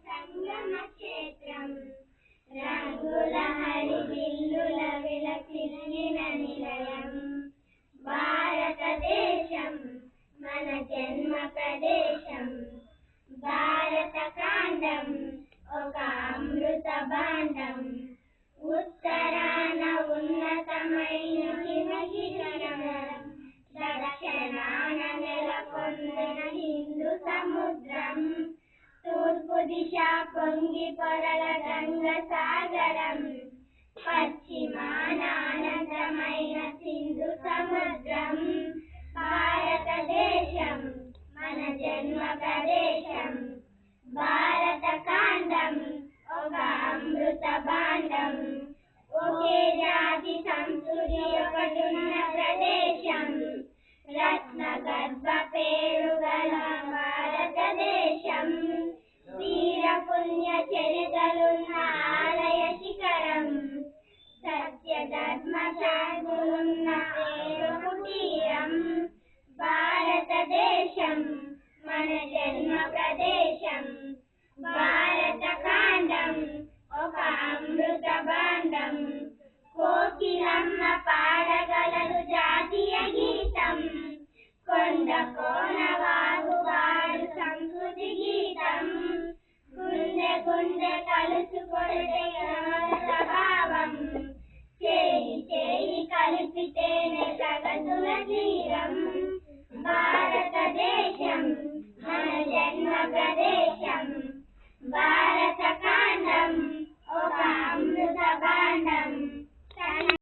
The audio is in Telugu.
సంగమ క్షేత్రం రంగుల హరివిల్లుల విలసిల్లిన నిలయం భారతదేశం మన జన్మ ప్రదేశం భారత కాండం ఒక అమృత భాండం ఉత్తరాన ఉన్నతమైన హిమశిఖరం దక్షిణాన నెలకొన్న హిందూ సముద్రం తూర్పు దిశ పొంగి పొరల గంగ సాగరం పశ్చిమాన అనంతమైన సింధు సముద్రం భారతదేశం మన జన్మ ప్రదేశం భారత కాండం ఒక అమృత భాండం ఒకే జాతి సంస్కృతి ఒకటున్న ప్రదేశం రత్న గర్భ పేరు గల భారతదేశం వీర పుణ్య చరితలున్న ఆలయ శిఖరం సత్య ధర్మ శాంతులున్న పేరు కుటీరం భారతదేశం మన జన్మ ప్రదేశం భారత కాండం ఒక అమృత భాండం కోకిలమ్మ పాడగలదు జాతీయ గీతం కొండ కోన వాగువాడు సంస్కృతి గీతం గుండె గుండె కలుసుకొనే స్వభావం చేయి చేయి కలిపితేనే